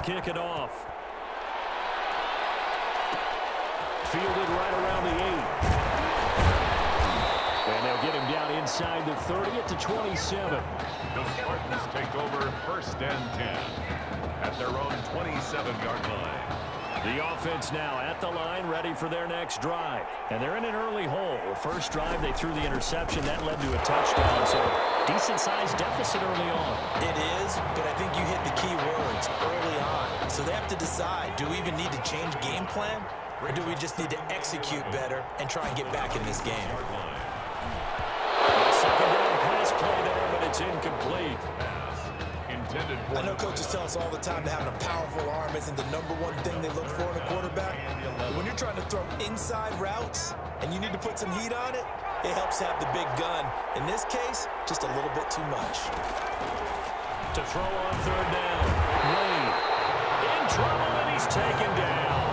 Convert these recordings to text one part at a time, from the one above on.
kick it off. Fielded right around the 8. And they'll get him down inside the 30 at the 27. The Spartans take over 1st and 10 at their own 27-yard line. The offense now at the line, ready for their next drive. And they're in an early hole. The first drive, they threw the interception. That led to a touchdown. So decent-sized deficit early on. It is, but I think you hit the key words early on. So they have to decide, do we even need to change game plan? Or do we just need to execute better and try and get back in this game? Second down pass play there, but it's incomplete. I know coaches tell us all the time that having a powerful arm isn't the #1 thing they look for in a quarterback. But when you're trying to throw inside routes and you need to put some heat on it, it helps have the big gun. In this case, just a little bit too much. To throw on third down. Wade in trouble, and he's taken down.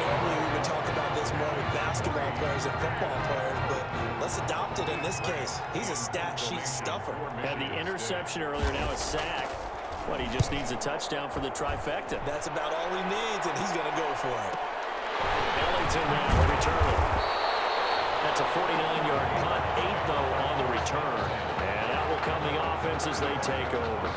Normally we would talk about this more with basketball players and football players, but let's adopt it in this case. He's a stat sheet stuffer. Had the interception earlier, now a sack. But he just needs a touchdown for the trifecta. That's about all he needs, and he's going to go for it. Ellington now to return it. That's a 49-yard punt, 8 though on the return. And that will come the offense as they take over.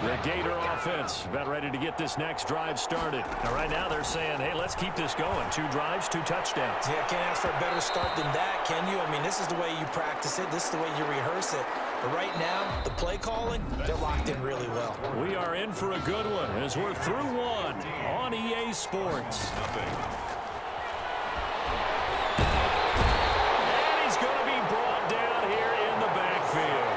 The Gator offense about ready to get this next drive started. Now, right now they're saying, hey, let's keep this going. 2 drives, 2 touchdowns. Yeah, can't ask for a better start than that, can you? I mean, this is the way you practice it. This is the way you rehearse it. But right now, the play calling, they're locked in really well. We are in for a good one as we're through 1 on EA Sports. And he's going to be brought down here in the backfield.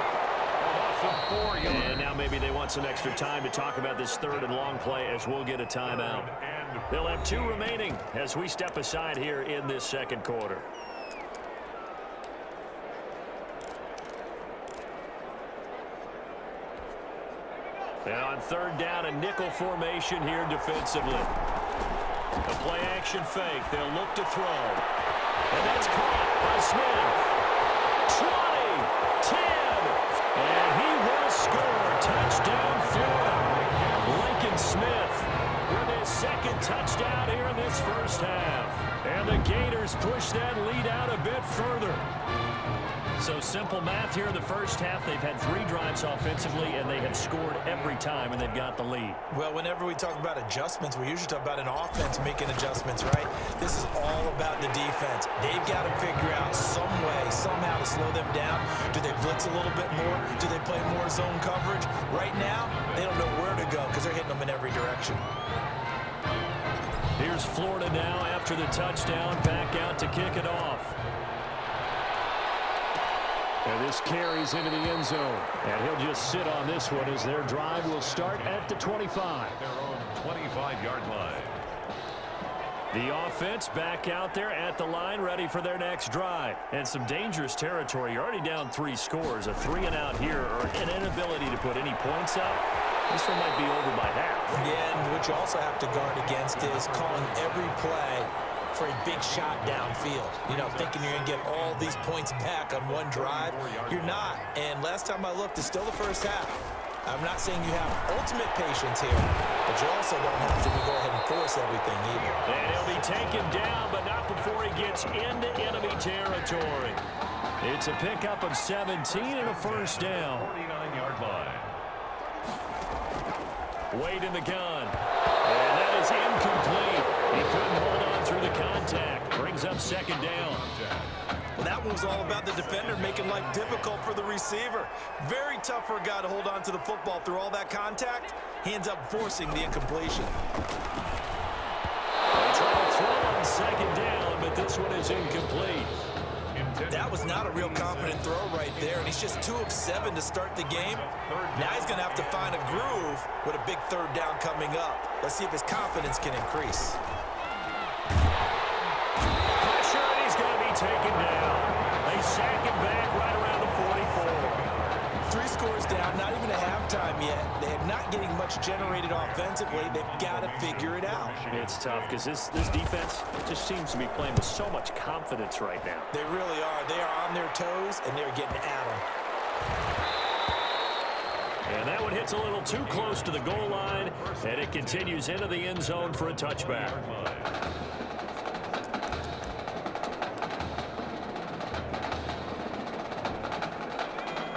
And now maybe they want some extra time to talk about this 3rd and long play as we'll get a timeout. They'll have 2 remaining as we step aside here in this second quarter. And on 3rd down, a nickel formation here defensively. A play action fake. They'll look to throw. And that's caught by Smith. 20, 10. And he will score. Touchdown, Florida. Lincoln Smith with his 2nd touchdown here in this first half. And the Gators push that lead out a bit further. So simple math here in the first half. They've had 3 drives offensively, and they have scored every time, and they've got the lead. Well, whenever we talk about adjustments, we usually talk about an offense making adjustments, right? This is all about the defense. They've got to figure out some way, somehow to slow them down. Do they blitz a little bit more? Do they play more zone coverage? Right now, they don't know where to go because they're hitting them in every direction. Here's Florida now after the touchdown, back out to kick it off. And this carries into the end zone. And he'll just sit on this one as their drive will start at the 25. Their own 25-yard line. The offense back out there at the line, ready for their next drive. And some dangerous territory. You're already down 3 scores. A 3-and-out here, or an inability to put any points up. This one might be over by half. Yeah, and what you also have to guard against is calling every play for a big shot downfield. You know, thinking you're going to get all these points back on one drive. You're not. And last time I looked, it's still the first half. I'm not saying you have ultimate patience here, but you also don't have to go ahead and force everything either. And he'll be taken down, but not before he gets into enemy territory. It's a pickup of 17 and a first down. 49-yard line. Wade in the gun. And that is incomplete. He couldn't hold on through the contact. Brings up 2nd down. Well, that one was all about the defender making life difficult for the receiver. Very tough for a guy to hold on to the football through all that contact. He ends up forcing the incompletion. They try to throw on 2nd down, but this one is incomplete. That was not a real confident throw right there, and he's just 2 of 7 to start the game. Now he's going to have to find a groove with a big 3rd down coming up. Let's see if his confidence can increase. Pressure, and he's going to be taken down. They sack him back right around the 44. 3 scores down, not even a halftime yet. They're not getting much generated offensively. They've got to figure it out. It's tough because this defense just seems to be playing with so much confidence right now. They really are. They are on their toes, and they're getting at them. And that one hits a little too close to the goal line, and it continues into the end zone for a touchback.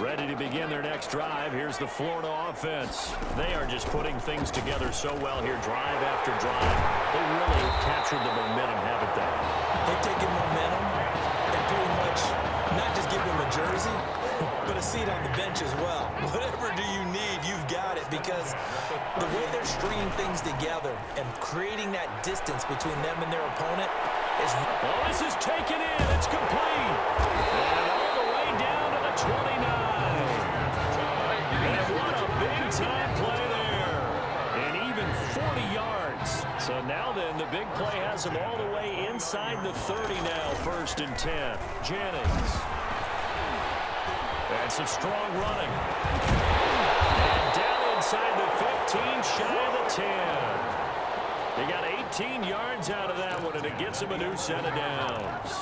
Ready to begin their next drive. Here's the Florida offense. They are just putting things together so well here, drive after drive. They really have captured the momentum, haven't they? They've taken momentum and pretty much not just give them a jersey, but a seat on the bench as well. Whatever do you need, you've got it, because the way they're stringing things together and creating that distance between them and their opponent is... Well, this is taken in. It's complete. And all the way down to the 29. And what a big-time play there. And even 40 yards. So now then, the big play has them all the way inside the 30 now, 1st and 10. Jennings. And some strong running. And down inside the 15, shy of the 10. They got 18 yards out of that one, and it gets them a new set of downs.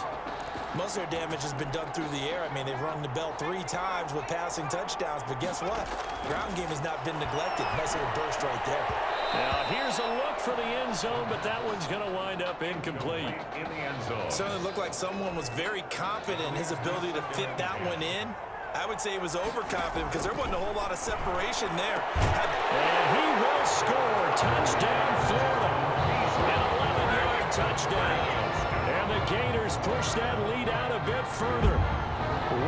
Most of their damage has been done through the air. I mean, they've rung the bell 3 times with passing touchdowns, but guess what? Ground game has not been neglected. Nice little burst right there. Now, here's a look for the end zone, but that one's going to wind up incomplete. In the end zone. Certainly looked like someone was very confident in his ability to fit that one in. I would say he was overconfident because there wasn't a whole lot of separation there. And he will score. Touchdown, Florida. An 11-yard touchdown. And the Gators push that lead out a bit further.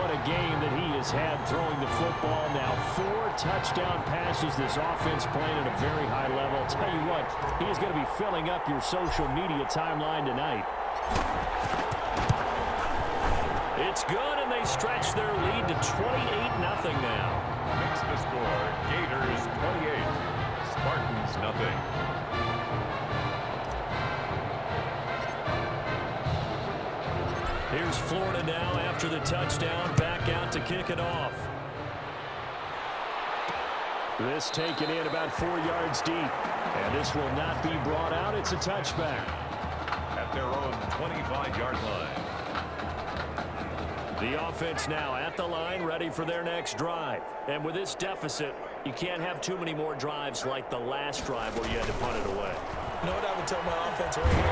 What a game that he has had throwing the football. Now 4 touchdown passes. This offense playing at a very high level. I'll tell you what, he is going to be filling up your social media timeline tonight. It's good, and they stretch their lead to 28-0 now. Makes the score Gators 28, Spartans nothing. Here's Florida now after the touchdown, back out to kick it off. This taken in about 4 yards deep, and this will not be brought out. It's a touchback. At their own 25-yard line. The offense now at the line, ready for their next drive. And with this deficit, you can't have too many more drives like the last drive where you had to punt it away. You know what I would tell my offense right here?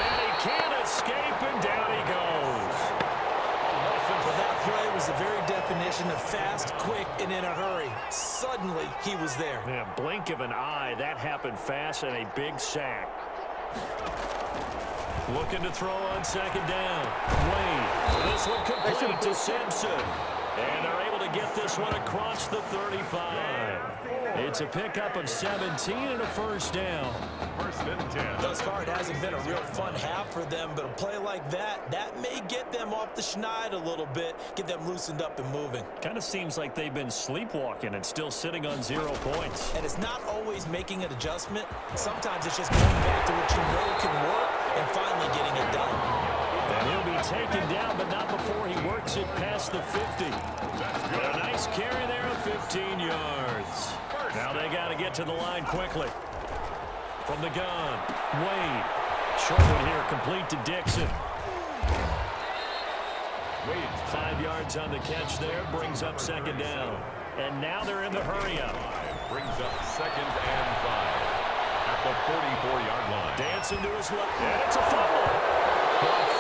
And he can't escape, and down he goes. Well, that play was the very definition of fast, quick, and in a hurry. Suddenly, he was there. Yeah, blink of an eye, that happened fast, and a big sack. Looking to throw on 2nd down. Wade. This one complete to Simpson. And they're able to get this one across the 35. It's a pickup of 17 and a 1st down. 1st and 10. Thus far, it hasn't been a real fun half for them, but a play like that may get them off the schneid a little bit, get them loosened up and moving. Kind of seems like they've been sleepwalking and still sitting on 0 points. And it's not always making an adjustment. Sometimes it's just going back to what you know can work and finally getting it done. And he'll be taken down, but not before he works it past the 50. A nice carry there of 15 yards. Now they got to get to the line quickly. From the gun, Wade. Short one here, complete to Dixon. Wade. 5 yards on the catch there, brings up 2nd down. And now they're in the hurry-up. Brings up 2nd and 5 at the 44-yard line. Dancing to his left, and it's a fumble.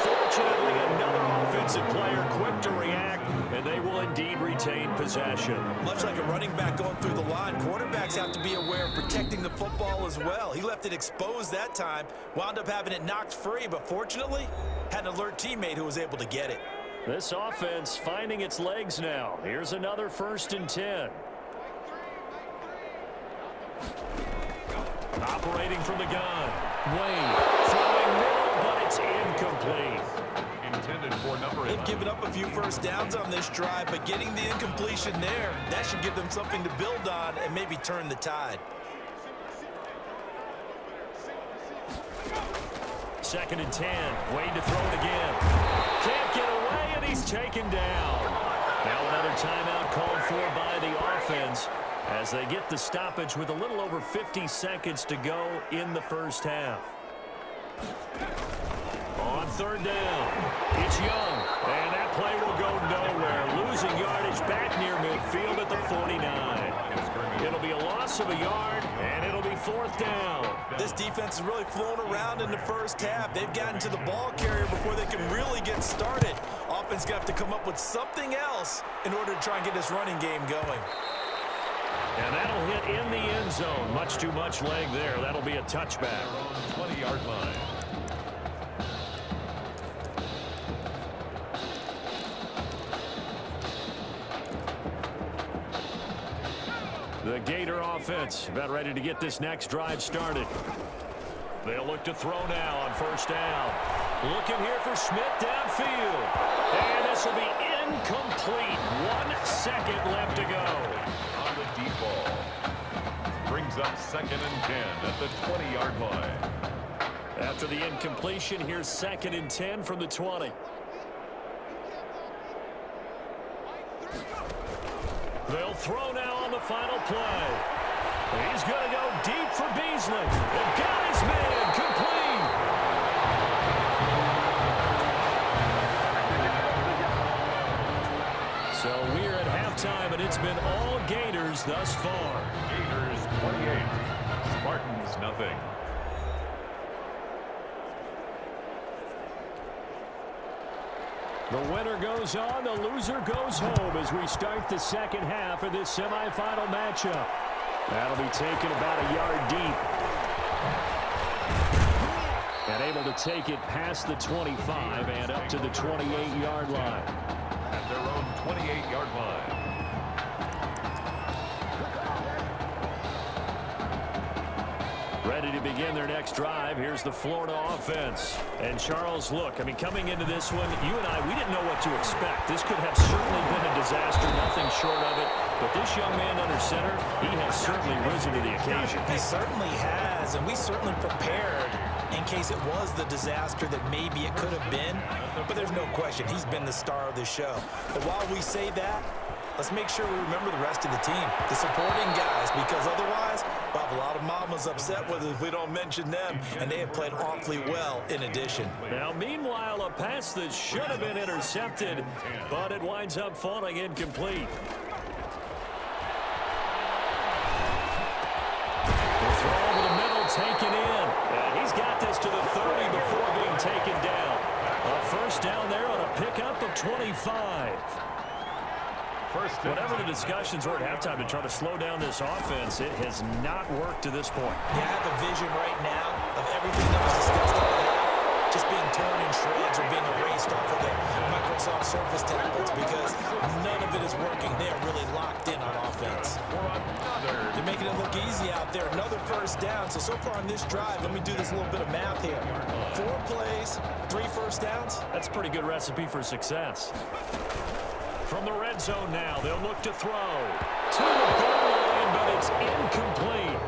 Fortunately, another offensive player quick to react, and they will indeed retain possession. Much like a running back going through the line, quarterbacks have to be aware of protecting the football as well. He left it exposed that time, wound up having it knocked free, but fortunately, had an alert teammate who was able to get it. This offense finding its legs now. Here's another 1st and 10. Operating from the gun. Wade throwing middle, but it's incomplete. Intended for number 11. They've given up a few 1st downs on this drive, but getting the incompletion there, that should give them something to build on and maybe turn the tide. 2nd and 10. Wade to throw it again. Can't get away, and he's taken down. Now another timeout called for by the offense as they get the stoppage with a little over 50 seconds to go in the 1st half. On 3rd down, it's Young, and that play will go nowhere. Losing yardage back near midfield at the 49. loss of a yard, and it'll be 4th down. This defense is really flown around in the first half. They've gotten to the ball carrier before they can really get started. Offense got to come up with something else in order to try and get this running game going. And that'll hit in the end zone. Much too much leg there. That'll be a touchback. 20-yard line. The Gator offense about ready to get this next drive started. They'll look to throw now on 1st down. Looking here for Smith downfield. And this will be incomplete. 1 second left to go. On the deep ball. Brings up 2nd and 10 at the 20-yard line. After the incompletion, here's 2nd and 10 from the 20. They'll throw now on the final play. He's going to go deep for Beasley. They've got his man complete. So we're at halftime, and it's been all Gators thus far. Gators 28, Spartans nothing. The winner goes on, the loser goes home as we start the second half of this semifinal matchup. That'll be taken about a yard deep. And able to take it past the 25 and up to the 28-yard line. At their own 28-yard line. Ready to begin their next drive. Here's the Florida offense. And Charles, look, I mean, coming into this one, you and I, we didn't know what to expect. This could have certainly been a disaster, nothing short of it. But this young man under center, he has certainly risen to the occasion. He certainly has, and we certainly prepared in case it was the disaster that maybe it could have been. But there's no question, he's been the star of the show. But while we say that, let's make sure we remember the rest of the team, the supporting guys, because otherwise we'll have a lot of mamas upset with us if we don't mention them, and they have played awfully well in addition. Now, meanwhile, a pass that should have been intercepted, but it winds up falling incomplete. The throw over the middle, taken in. And he's got this to the 30 before being taken down. A 1st down there on a pickup of 25. Whatever the discussions were at halftime to try to slow down this offense, it has not worked to this point. Yeah, I have a vision right now of everything that was discussed at the half just being torn in shreds or being erased off of the Microsoft Surface tablets because none of it is working. They are really locked in on offense. They're making it look easy out there. Another 1st down. So far on this drive, let me do this little bit of math here. 4 plays, 3 1st downs. That's a pretty good recipe for success. From the red zone now, they'll look to throw. To the goal line, but it's incomplete.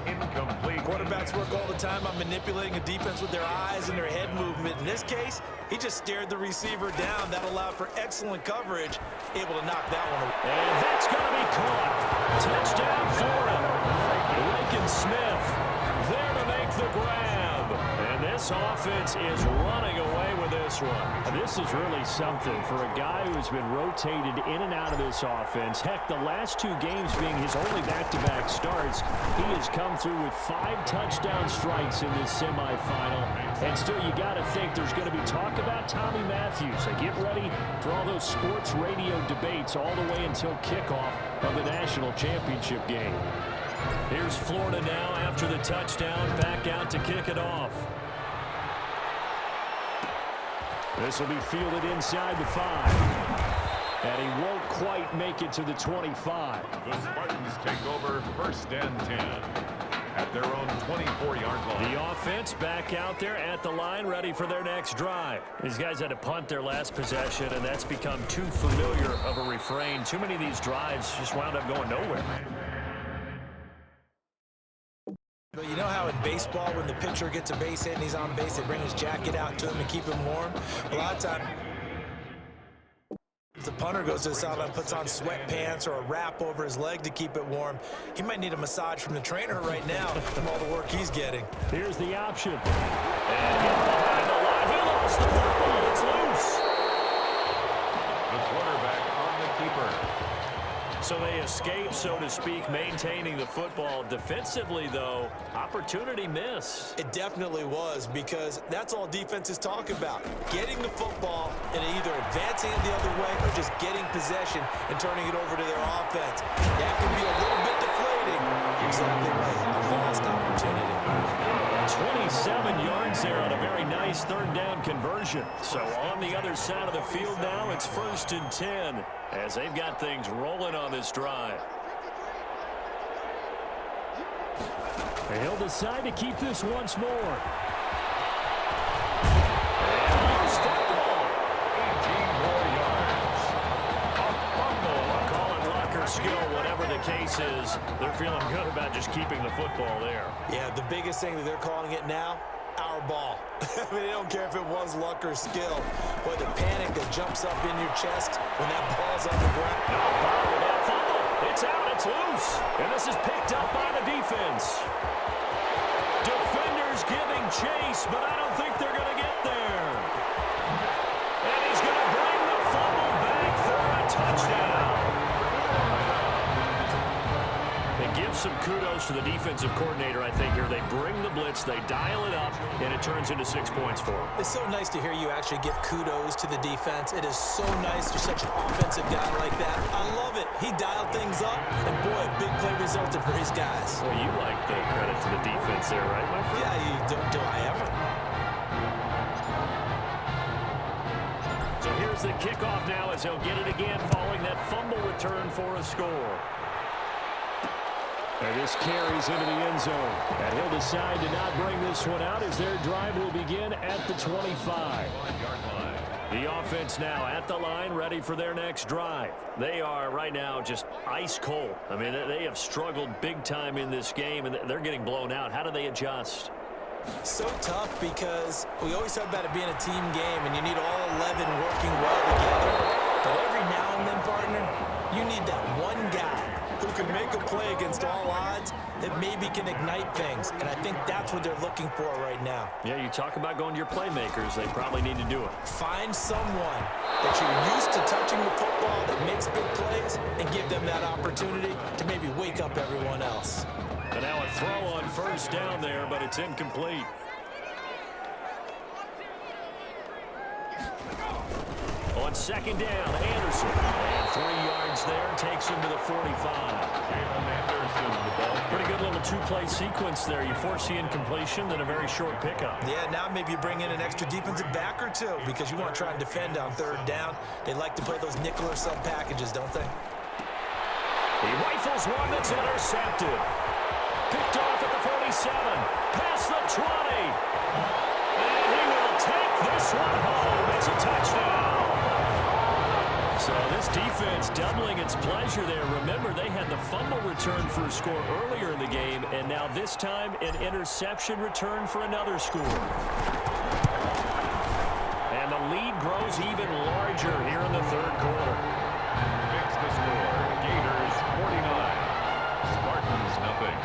Incomplete. Quarterbacks work all the time on manipulating a defense with their eyes and their head movement. In this case, he just stared the receiver down. That allowed for excellent coverage, able to knock that one away. And that's going to be caught. Touchdown, Florida. Lincoln Smith there to make the grab. And this offense is running away with this one. This is really something for a guy who's been rotated in and out of this offense. Heck, the last 2 games being his only back-to-back starts, he has come through with 5 touchdown strikes in this semifinal. And still, you got to think there's going to be talk about Tommy Matthews. So get ready for all those sports radio debates all the way until kickoff of the national championship game. Here's Florida now after the touchdown, back out to kick it off. This will be fielded inside the 5. And he won't quite make it to the 25. The Spartans take over 1st and 10 at their own 24-yard line. The offense back out there at the line, ready for their next drive. These guys had to punt their last possession, and that's become too familiar of a refrain. Too many of these drives just wound up going nowhere. But you know how in baseball, when the pitcher gets a base hit and he's on base, they bring his jacket out to him to keep him warm? A lot of times, if the punter goes to the sideline, puts on sweatpants or a wrap over his leg to keep it warm, he might need a massage from the trainer right now from all the work he's getting. Here's the option. And hit behind the line. He lost the football. It's loose. The quarterback on the keeper. So they escape, so to speak, maintaining the football. Defensively, though, opportunity miss. It definitely was, because that's all defenses talk about. Getting the football and either advancing it the other way or just getting possession and turning it over to their offense. That can be a little bit deflating. Exactly right. A lost opportunity. 27 yards there on a very nice third down conversion. So on the other side of the field now, it's 1st and 10 as they've got things rolling on this drive. And he'll decide to keep this once more. Skill, whatever the case is, they're feeling good about just keeping the football there. Yeah, the biggest thing that they're calling it now, our ball. I mean, they don't care if it was luck or skill, but the panic that jumps up in your chest when that ball's on the ground. It's out, it's loose, and this is picked up by the defense. Defenders giving chase, but I don't think they're going to get there. And he's going to bring the fumble back for a touchdown. Give some kudos to the defensive coordinator, I think, here. They bring the blitz, they dial it up, and it turns into 6 points for them. It's so nice to hear you actually give kudos to the defense. It is so nice you're such an offensive guy like that. I love it. He dialed things up, and boy, a big play resulted for his guys. Well, you like the credit to the defense there, right, my friend? Yeah, do I ever? So here's the kickoff now as he'll get it again following that fumble return for a score. And this carries into the end zone. And he'll decide to not bring this one out as their drive will begin at the 25. The offense now at the line, ready for their next drive. They are right now just ice cold. I mean, they have struggled big time in this game, and they're getting blown out. How do they adjust? So tough, because we always talk about it being a team game, and you need all 11 working well together. But every now and then, partner, you need that one guy who can make a play against all odds that maybe can ignite things. And I think that's what they're looking for right now. Yeah, you talk about going to your playmakers. They probably need to do it. Find someone that you're used to touching the football that makes big plays and give them that opportunity to maybe wake up everyone else. And now a throw on 1st down there, but it's incomplete. On 2nd down, Anderson. And 3 yards there, takes him to the 45. Anderson, the ball. Pretty good little two-play sequence there. You force the incompletion, then a very short pickup. Yeah, now maybe you bring in an extra defensive back or two because you want to try and defend on 3rd down. They like to play those nickel or sub packages, don't they? He rifles one that's intercepted. Picked off at the 47. Past the 20. And he will take this one home. It's a touchdown. So this defense doubling its pleasure there. Remember, they had the fumble return for a score earlier in the game, and now this time an interception return for another score. And the lead grows even larger here in the 3rd quarter. Fix the score. Gators 49. Spartans nothing.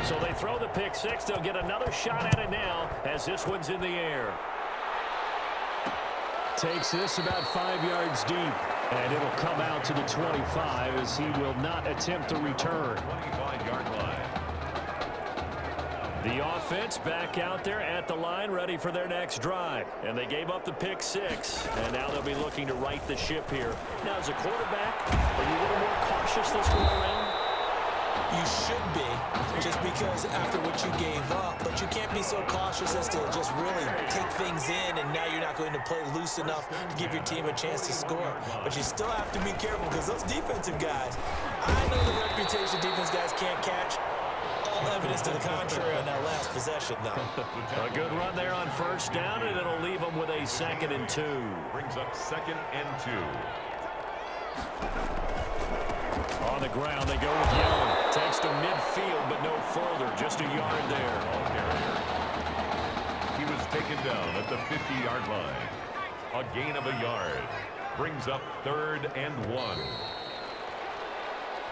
So they throw the pick six. They'll get another shot at it now as this one's in the air. Takes this about 5 yards deep, and it'll come out to the 25 as he will not attempt to return. 25-yard line. The offense back out there at the line, ready for their next drive. And they gave up the pick six, and now they'll be looking to right the ship here. Now, as a quarterback, are you a little more cautious this go around? You should be, just because after what you gave up, but you can't be so cautious as to just really take things in, and now you're not going to play loose enough to give your team a chance to score. But you still have to be careful, because those defensive guys, I know the reputation defense guys can't catch. All evidence to the contrary on that last possession, though. A good run there on 1st down, and it'll leave them with a 2nd and 2. Brings up 2nd and 2. On the ground, they go with Young. Takes to midfield, but no further. Just a yard there. He was taken down at the 50-yard line. A gain of a yard. Brings up 3rd and 1.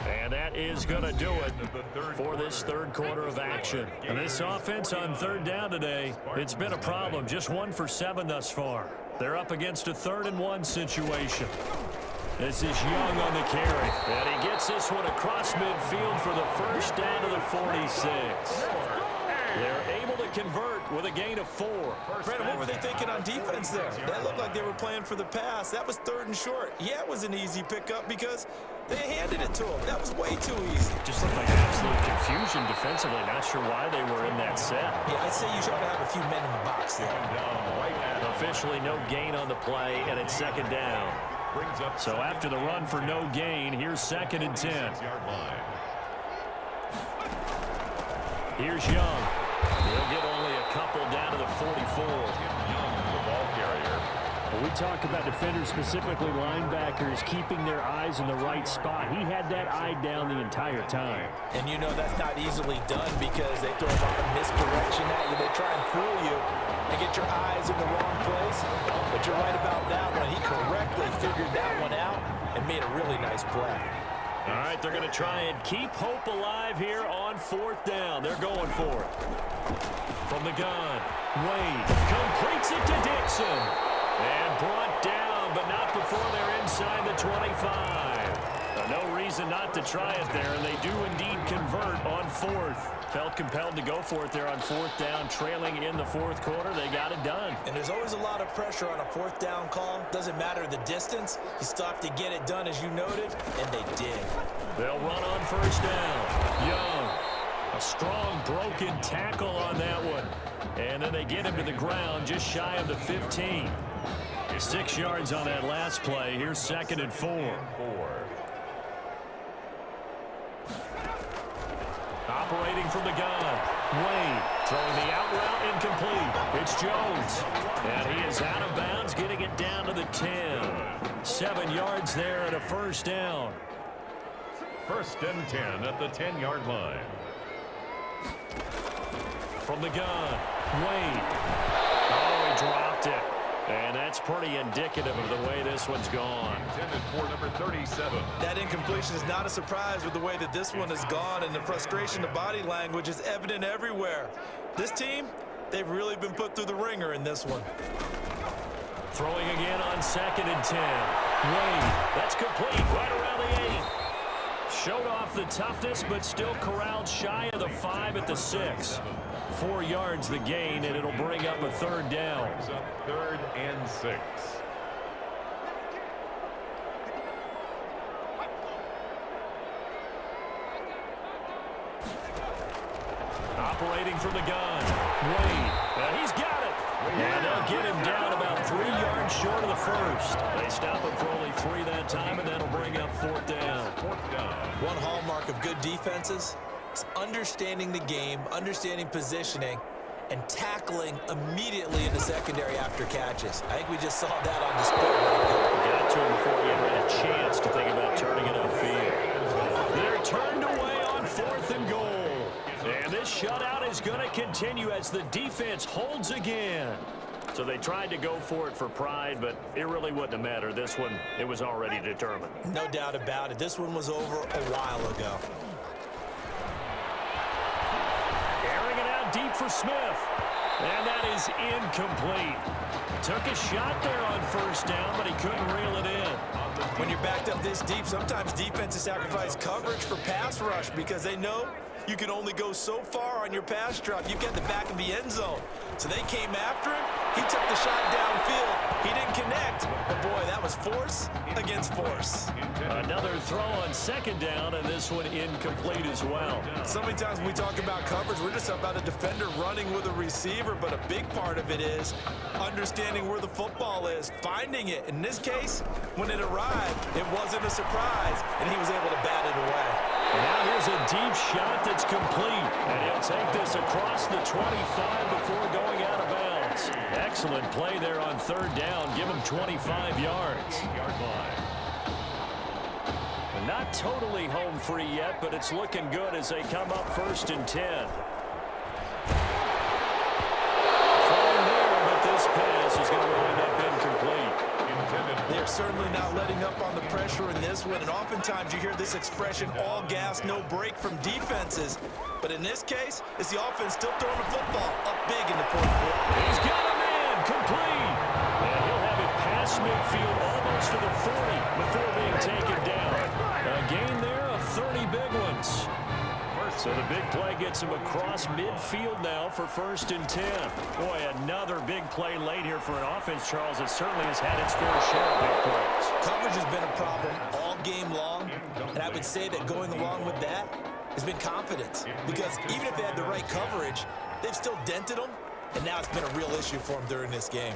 And that is going to do it for this 3rd quarter of action. And this offense on 3rd down today, it's been a problem. Just 1 for 7 thus far. They're up against a 3rd-and-1 situation. This is Young on the carry. And he gets this one across midfield for the first down to the 46. They're able to convert with a gain of 4. Brandon, what were they thinking on defense there? That looked like they were playing for the pass. That was 3rd and short. Yeah, it was an easy pickup because they handed it to him. That was way too easy. Just looked like absolute confusion defensively. Not sure why they were in that set. Yeah, I'd say you should have a few men in the box there. Officially no gain on the play, and it's 2nd down. So after the run for no gain, here's 2nd and 10. Here's Young. He'll get only a couple down to the 44. Young, the ball carrier. When we talk about defenders, specifically linebackers, keeping their eyes in the right spot. He had that eye down the entire time. And you know that's not easily done because they throw a lot of misdirection at you. They try and fool you and get your eyes in the wrong place. But you're right about that one. He correctly figured that one out and made a really nice play. All right, they're going to try and keep hope alive here on 4th down. They're going for it. From the gun, Wade completes it to Dixon. And brought down, but not before they're inside the 25. No reason not to try it there, and they do indeed convert on 4th. Felt compelled to go for it there on 4th down, trailing in the 4th quarter. They got it done. And there's always a lot of pressure on a 4th down call. Doesn't matter the distance. You stop to get it done, as you noted, and they did. They'll run on 1st down. Young, a strong broken tackle on that one. And then they get him to the ground just shy of the 15. 6 yards on that last play. Here's 2nd and 4. Operating from the gun. Wade throwing the out route incomplete. It's Jones. And he is out of bounds, getting it down to the 10. 7 yards there and a 1st down. 1st and 10 at the 10-yard line. From the gun, Wade. Oh, he dropped it. And that's pretty indicative of the way this one's gone. Intended for number 37. That incompletion is not a surprise with the way that this one has gone, and the frustration, the body language is evident everywhere. This team, they've really been put through the ringer in this one. Throwing again on 2nd and 10. Wade, that's complete right around the 8. Showed off the toughness, but still corralled shy of the 5 at the 6. 4 yards the gain, and it'll bring up a 3rd down. 3rd and 6. Operating from the gun. Wade. He's got it. And they'll get him down about 3 yards short of the 1st. They stop him for only 3 that time, and that'll bring up 4th down. 4th down. One hallmark of good defenses is understanding the game, understanding positioning, and tackling immediately in the secondary after catches. I think we just saw that on display right there. Got to him before he ever had a chance to think about turning it upfield. They're turned away on 4th and goal. And this shutout is going to continue as the defense holds again. So they tried to go for it for pride, but it really wouldn't have mattered. This one, it was already determined. No doubt about it. This one was over a while ago. Airing it out deep for Smith. And that is incomplete. Took a shot there on 1st down, but he couldn't reel it in. When you're backed up this deep, sometimes defenses sacrifice coverage for pass rush because they know you can only go so far on your pass drop. You get the back of the end zone. So they came after him. He took the shot downfield. He didn't connect. But, boy, that was force against force. Another throw on 2nd down, and this one incomplete as well. So many times when we talk about coverage, we're just about a defender running with a receiver, but a big part of it is understanding where the football is, finding it. In this case, when it arrived, it wasn't a surprise, and he was able to bat it away. Now here's a deep shot that's complete, and he'll take this across the 25 before going out of bounds. Excellent play there on 3rd down. Give him 25 yards. 8-yard line. Not totally home free yet, but it's looking good as they come up 1st and 10. Falling there, but this pass is going to wind up incomplete. They're certainly not letting up on the pressure in this one, and oftentimes you hear this expression, all gas, no break from defenses. But in this case, it's the offense still throwing the football up big in the 4th quarter. He's got a man complete. And he'll have midfield, almost to the 40 before being taken down. A gain there of 30 big ones. So the big play gets him across midfield now for 1st and 10. Boy, another big play late here for an offense, Charles, that certainly has had its fair share of big plays. Coverage has been a problem all game long, and I would say that going along with that has been confidence. Because even if they had the right coverage, they've still dented them, and now it's been a real issue for them during this game.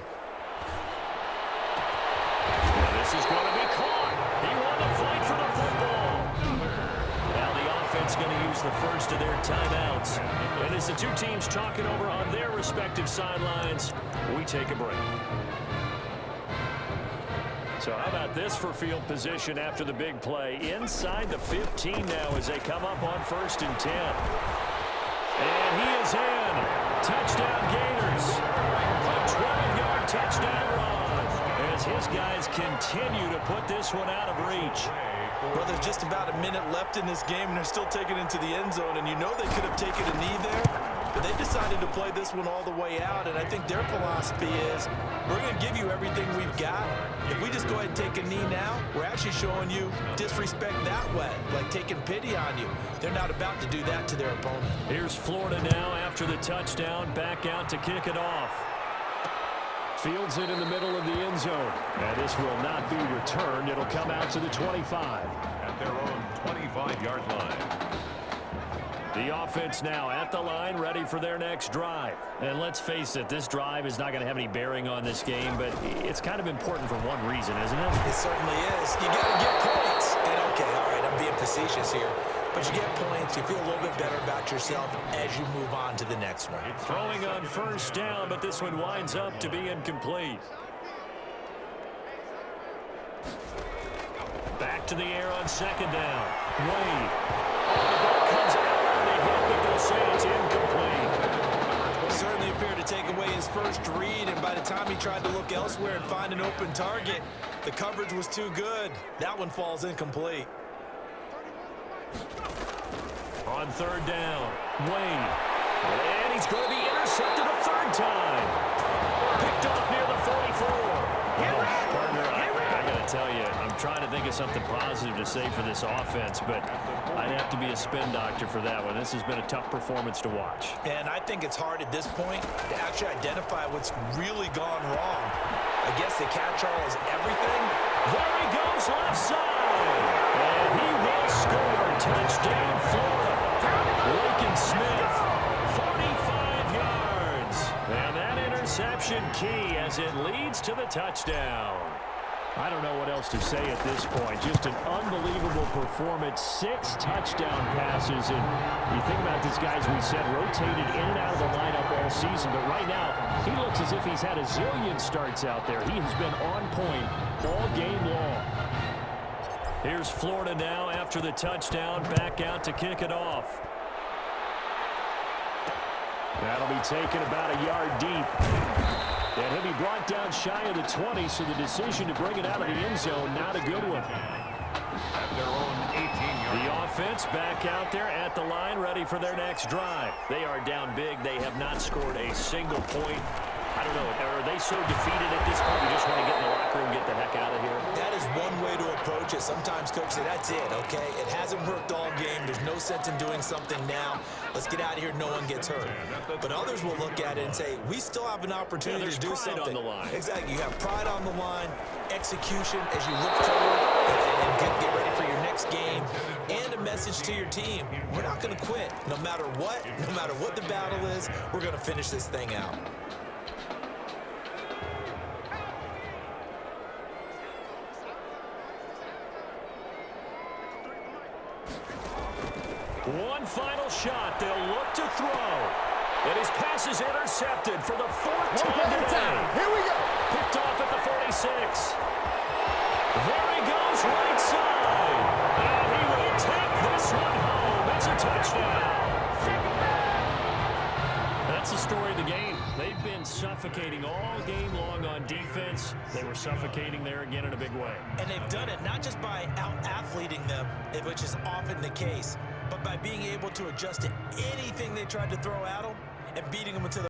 And this is going to be caught. He won the fight for the football. Now the offense going to use the first of their timeouts. And as the two teams talking over on their respective sidelines, we take a break. So how about this for field position after the big play? Inside the 15 now as they come up on 1st and 10. And he is in. Touchdown Gators. A 12-yard touchdown run as his guys continue to put this one out of reach. Well, there's just about a minute left in this game, and they're still taking it to the end zone. And you know they could have taken a knee there, but they decided to play this one all the way out. And I think their philosophy is, we're going to give you everything we've got. If we just go ahead and take a knee now, we're actually showing you disrespect that way, like taking pity on you. They're not about to do that to their opponent. Here's Florida now after the touchdown, back out to kick it off. Fields it in the middle of the end zone. And this will not be returned. It'll come out to the 25. At their own 25-yard line. The offense now at the line, ready for their next drive. And let's face it, this drive is not going to have any bearing on this game, but it's kind of important for one reason, isn't it? It certainly is. You got to get points. And okay, all right, I'm being facetious here. But you get points, you feel a little bit better about yourself as you move on to the next one. Throwing on 1st down, but this one winds up to be incomplete. Back to the air on 2nd down. Wade. The ball comes out on the hit, but they'll say it's incomplete. Certainly appeared to take away his first read, and by the time he tried to look elsewhere and find an open target, the coverage was too good. That one falls incomplete. On 3rd down, Wade. And he's going to be intercepted a 3rd time. Picked off near the 44. Partner, I got to tell you, I'm trying to think of something positive to say for this offense, but I'd have to be a spin doctor for that one. This has been a tough performance to watch. And I think it's hard at this point to actually identify what's really gone wrong. I guess the catch-all is everything. There he goes, left side. And he will score. Touchdown, Florida. Lincoln Smith, 45 yards. And that interception key as it leads to the touchdown. I don't know what else to say at this point. Just an unbelievable performance. 6 touchdown passes. And you think about this guy, as we said, rotated in and out of the lineup all season. But right now, he looks as if he's had a zillion starts out there. He has been on point all game long. Here's Florida now after the touchdown, back out to kick it off. That'll be taken about a yard deep. And he'll be brought down shy of the 20, so the decision to bring it out of the end zone, not a good one. At their own 18-yard. The offense back out there at the line, ready for their next drive. They are down big. They have not scored a single point. I don't know. Are they so defeated at this point, we just want to get in the locker room and get the heck out of here? That is one way to approach it. Sometimes, Coach, say, that's it, okay? It hasn't worked all game. There's no sense in doing something now. Let's get out of here. No one gets hurt. But others will look at it and say, we still have an opportunity to do something. On the line. Exactly. You have pride on the line, execution as you look forward and get ready for your next game, and a message to your team. We're not going to quit. No matter what the battle is, we're going to finish this thing out. One final shot. They'll look to throw. And his pass is intercepted for the 4th time today. Here we go. Picked off at the 46. There he goes, right side. And he will take this one home. It's a touchdown. That's the story of the game. They've been suffocating all game long on defense. They were suffocating there again in a big way. And they've done it not just by out-athleting them, which is often the case, but by being able to adjust to anything they tried to throw at them and beating them into the